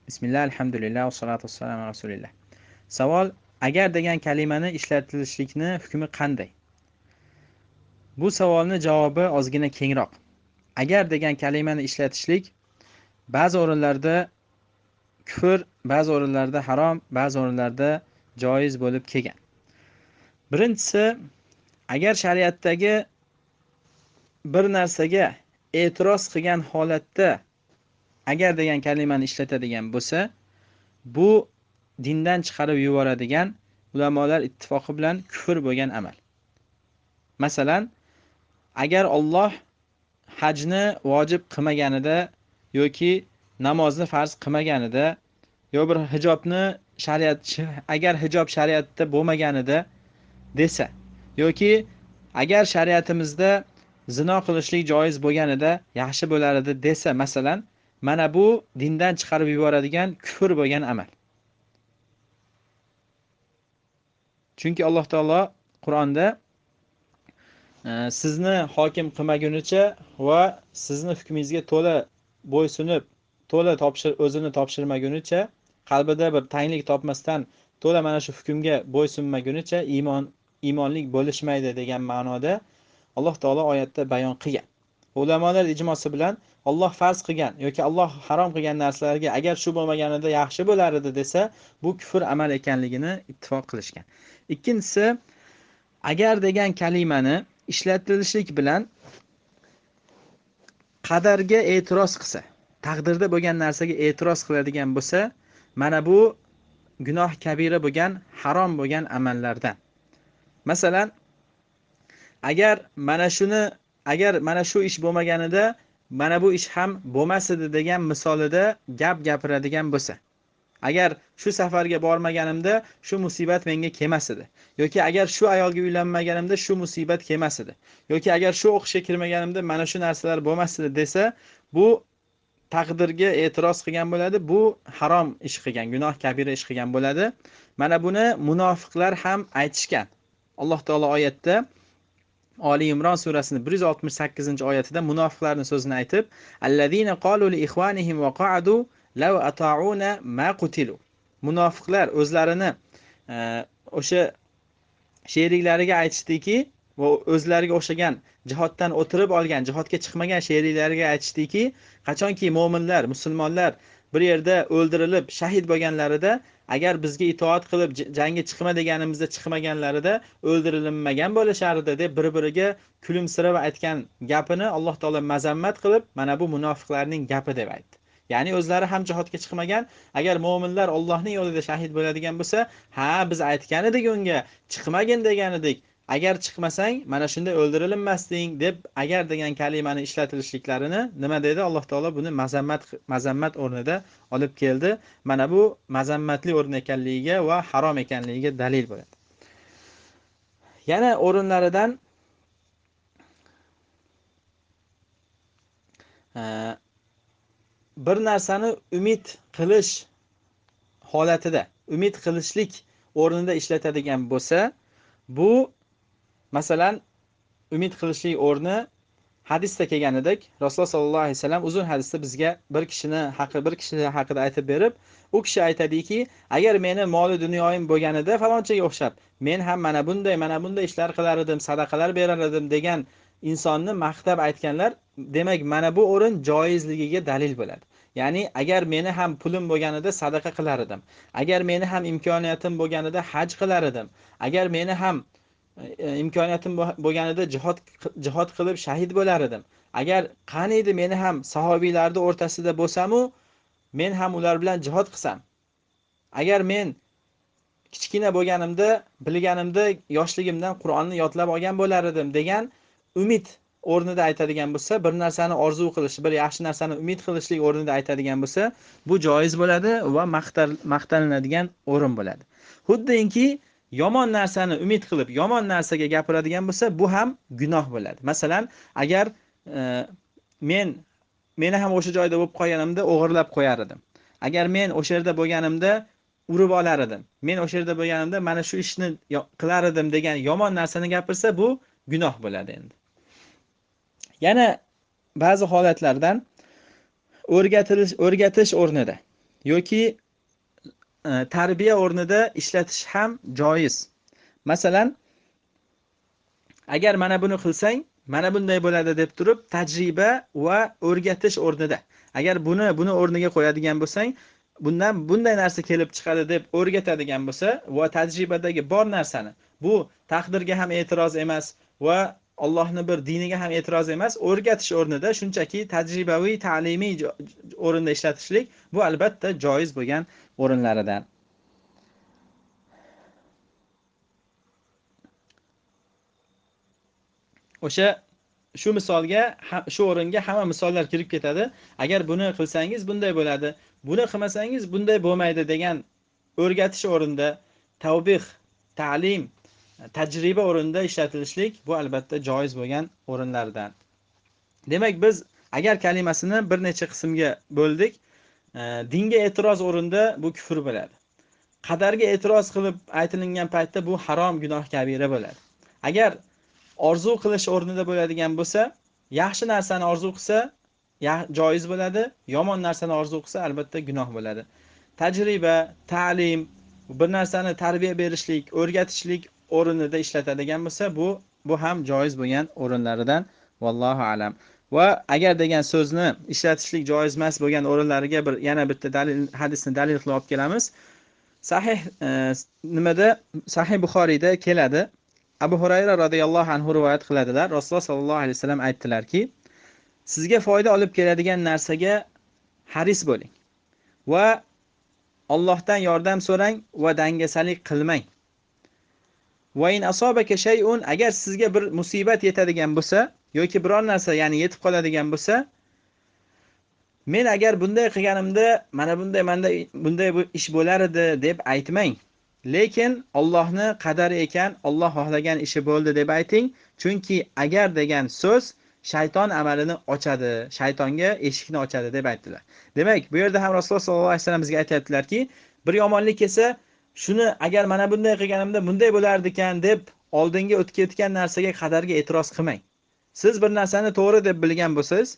Bismillah, alhamdulillah, vassalatu vassalamu ala rasulillah. Savol: agar degan kalimani ishlatilishlikni hukmi qanday? Bu savolning javobi ozgina kengroq. Agar degan kalimani ishlatishlik ba'zi o'rinlarda kufr, ba'zi o'rinlarda harom, ba'zi o'rinlarda joiz bo'lib kelgan. Birinchisi, agar shariatdagi bir narsaga e'tiroz qilgan holatda agar degan kalimani ishlatadigan bo'lsa, bu dindan chiqarib yuboradigan ulamolar ittifoqi bilan kufr bo'lgan amal. Masalan, agar Alloh hajni vojib qilmaganida yoki namozni farz qilmaganida yo bir hijobni agar hijob shariatda bo'lmaganida desa yoki agar shariatimizda zino qilishlik joiz bo'lganida yaxshi bo'lar edi desa, masalan, mana bu dindan chiqarib yuboradigan kufr bo'lgan amal. Chunki Alloh taolo Qur'onda sizni hokim qilmagunicha va sizni hukmingizga to'la bo'ysunib, to'la o'zini topshirmagunicha, qalbida bir tanglik topmasdan to'la mana shu hukmga bo'ysunmagunicha iymonlik bo'lishmaydi degan ma'noda Alloh taolo oyatda bayon qilgan. Ulamolar ijmosi bilan Alloh farz qilgan yoki Alloh harom qilgan narsalarga agar shu bo'lmaganida yaxshi bo'lar edi desa, bu kufr amal ekanligini ittifoq qilishgan. Ikkinchisi, agar degan kalimani ishlatilishlik bilan qadarga e'tiroz qilsa, taqdirda bo'lgan narsaga e'tiroz qiladigan bo'lsa, mana bu gunoh kabira bo'lgan, harom bo'lgan amallardan. Masalan, agar mana shu ish bo'lmaganida mana bu ish ham bo'lmas edi degan misolida gap gapiradigan bo'lsa, agar shu safarga bormaganimda shu musibat menga kelmas edi yoki agar shu ayolga uylanmaganimda shu musibat kelmas edi yoki agar shu o'qishga kirmaganimda mana shu narsalar bo'lmas edi desa, bu taqdirga e'tiroz qilgan bo'ladi, bu harom ish qilgan, gunoh kabira ish qilgan bo'ladi. Mana buni munofiqlar ham aytishgan. Alloh taolo oyatda Ali Imron surasining 168-oyatida munofiqlarning so'zini aytib, allazina qalu li ikhwanihim wa qa'adu law ata'una ma qutilu. Munofiqlar o'zlarini o'sha sheriklariga aytishdiki va o'zlariga o'xshagan jihoddan o'tirib olgan, jihodga chiqmagan sheriklariga aytishdiki, qachonki mu'minlar, musulmonlar bir yerda o'ldirilib shahid bo'lganlarida, agar bizga itoat qilib jangga chiqma deganimizda chiqmaganlarida o'ldirilmagan bo'lashardi deb bir-biriga kulimsirab aytgan gapini Alloh taolo mazammat qilib, mana bu munofiqlarning gapi deb aytdi. Ya'ni o'zlari ham jihodga chiqmagan, agar mu'minlar Allohning yo'lida shahid bo'ladigan bo'lsa, ha biz aytgan edik unga, chiqmagin degan edik. Agar chiqmasang mana shunda o'ldirilmasding deb agar degan kalimani ishlatilishliklarini nima dedi? Alloh taolo buni mazammat o'rnida olib keldi. Mana bu mazammatli o'rin ekanligiga va harom ekanligiga dalil bo'ladi. Yana o'rinlaridan bir narsani umid qilish holatida, umid qilishlik o'rnida ishlatadigan bo'lsa, bu masalan umid qilishlik o'rni hadisda kelganidek, Rasululloh sollallohu alayhi vasallam uzun hadisda bizga bir kishi haqida aytib berib, u kishi aytadiki, agar meni moli dunyoyim bo'lganida falonchaga o'xshab, men ham mana bunday ishlar qilar edim, sadaqalar berar edim degan insonni maqtab aytganlar, demak mana bu o'rin joizligiga dalil bo'ladi. Ya'ni agar meni ham pulim bo'lganida sadaqa qilar edim, agar meni ham imkoniyatim bo'lganida haj qilar edim, agar meni ham imkoniyatim bo'lganida jihod qilib shahid bo'lar edim. Agar qaniydi meni ham sahobiylarning o'rtasida bo'lsam-u, men ham ular bilan jihod qilsam. Agar men kichkina bo'lganimda, bilganimda, yoshligimdan Qur'onni yodlab olgan bo'lar edim degan umid o'rnida aytadigan bo'lsa, bir narsani orzu qilish, bir yaxshi narsani umid qilishlik o'rnida aytadigan bo'lsa, bu joiz bo'ladi va maqtalinadigan o'rin bo'ladi. Xuddinki yomon narsani umid qilib, yomon narsaga gapiradigan bo'lsa, bu ham gunoh bo'ladi. Masalan, agar meni ham o'sha joyda bo'lib qolganimda o'g'irlab qo'yar edim. Agar men o'sha yerda bo'lganimda urib olar edim. Men o'sha yerda bo'lganimda mana shu ishni qilar edim degan yomon narsani gapirsa, bu gunoh bo'ladi endi. Yana ba'zi holatlardan o'rgatish o'rnida yoki tarbiya o'rnida ishlatish ham joiz. Masalan, agar mana buni qilsang, mana bunday bo'ladi deb turib, tajriba va o'rgatish o'rnida. Agar buni o'rniga qo'yadigan bo'lsang, bundan bunday narsa kelib chiqadi deb o'rgatadigan bo'lsa va tajribadagi bor narsani, bu taqdirga ham e'tiroz emas va Allohning bir diniga ham e'tiroz emas, o'rgatish o'rnida shunchaki tajribaviy, ta'limiy o'rinda ishlatishlik bu albatta joiz bo'lgan o'rinlaridan. Shu misolga, shu o'ringa hamma misollar kirib ketadi. Agar buni qilsangiz bunday bo'ladi, buni qilmasangiz bunday bo'lmaydi degan o'rgatish o'rinda tavbih, ta'lim, tajriba o'rinda ishlatilishlik bu albatta joiz bo'lgan o'rinlardan. Demak, biz agar kalimasini bir necha qismga bo'ldik. Dinga e'tiroz o'rinda bu kufr bo'ladi. Qadarga e'tiroz qilib aytilingan paytda bu harom, gunoh kabira bo'ladi. Agar orzu qilish o'rnida bo'ladigan bo'lsa, yaxshi narsani orzu qilsa joiz bo'ladi, yomon narsani orzu qilsa albatta gunoh bo'ladi. Tajriba, ta'lim, bir narsani tarbiya berishlik, o'rgatishlik o'rnida ishlatadigan bo'lsa, bu ham joiz bo'lgan o'rinlaridan, vallohu alam. Va agar degan so'zni ishlatishlik joiz emas bo'lgan o'rinlariga yana bitta hadisni dalil qilib olib kelamiz. Sahih Buxoriyda keladi. Abu Hurayra radhiyallohu anhu rivoyat qiladilar. Rasululloh sallallohu alayhi vasallam aytdilarki, sizga foyda olib keladigan narsaga haris bo'ling va Allohdan yordam so'rang va dangasalik qilmang. Va in asabaka shay'un, agar sizga bir musibat yetadigan bo'lsa yoki biror narsa, ya'ni yetib qoladigan bo'lsa, men agar bunday qilganimda mana bunday ish bo'lar edi deb aytmang. Lekin Allohni qadari ekan, Alloh xohlagan ishi bo'ldi deb ayting. Chunki agar degan so'z shayton amalini ochadi, shaytonga eshikni ochadi deb aytdilar. Demak, bu yerda ham Rasululloh sollallohu alayhi vasallam bizga aytayaptilarki, bir yomonlik kelsa, shuni agar mana bunday qilganimda bunday bo'lardi ekan deb oldinga o'tib ketgan narsaga qadarga e'tiroz qilmang. Siz bir narsani to'g'ri deb bilgan bo'lsangiz,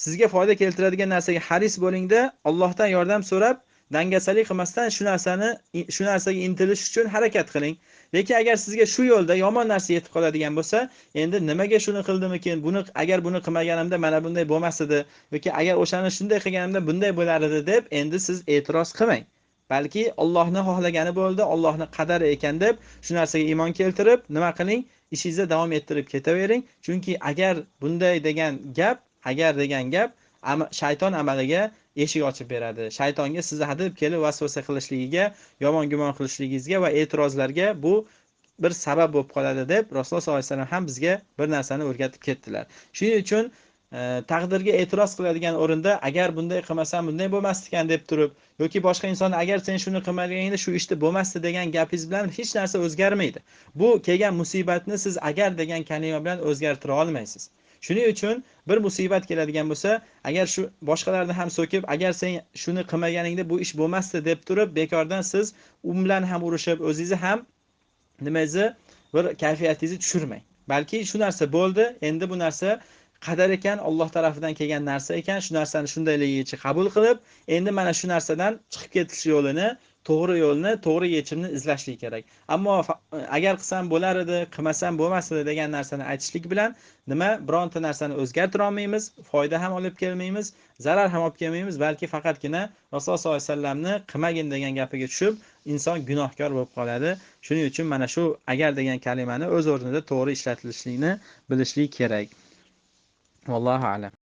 sizga foyda keltiradigan narsaga haris bo'lingda, Allohdan yordam so'rab, dangasalik qilmasdan shu narsaga intilish uchun harakat qiling. Lekin agar sizga shu yo'lda yomon narsa yetib qoladigan bo'lsa, endi nimaga shuni qildimikin? Agar buni qilmaganimda mana bunday bo'lmas edi yoki agar o'shani shunday qilganimda bunday bo'lar edi deb endi siz e'tiroz qilmang. Balki Allohning xohlagani bo'ldi, Allohning qadari ekan deb shu narsaga iymon keltirib, nima qiling? Ishingizni davom ettirib ketavering. Chunki agar degan gap shayton amaliga eshik ochib beradi. Shaytonga sizni hadeb kelib vasvasa qilishligiga, yomon gumon qilishligingizga va e'tirozlarga bu bir sabab bo'lib qoladi deb Rasululloh sollallohu alayhi vasallam ham bizga bir narsani o'rgatib ketdilar. Shuning uchun taqdirga e'tiroz qiladigan o'rinda agar bunday qilmasam bunday bo'lmasdi ekan deb turib yoki boshqa inson agar sen shuni qilmaganingda shu ishni bo'lmasdi degan gapingiz bilan hech narsa o'zgarmaydi. Bu kelgan musibatni siz agar degan kalima bilan o'zgartira olmaysiz. Shuning uchun bir musibat keladigan bo'lsa, agar shu boshqalarni ham so'kib, agar sen shuni qilmaganingda bu ish bo'lmasdi deb turib, bekordan siz u bilan ham urushib, o'zingizni ham nimangizni bir kayfiyatingizni tushirmang. Balki shu narsa bo'ldi, endi bu narsa qadar ekan, Alloh tarafidan kelgan narsa ekan, shu narsani shundayligicha qabul qilib, endi mana shu narsadan chiqib ketish yo'lini, to'g'ri yechimni izlashlik kerak. Ammo agar qilsam bo'lar edi, qilmasam bo'lmas edi degan narsani aytishlik bilan bironta narsani o'zgartira olmaymiz, foyda ham olib kelmaymiz, zarar ham olib kelmaymiz, balki faqatgina Rasululloh sollallohu alayhi vasallamni qilmagin degan gapiga tushib, inson gunohkor bo'lib qoladi. Shuning uchun mana shu agar degan kalimani o'z o'rnida to'g'ri ishlatilishligini bilishlik kerak. Vallohu a'lam.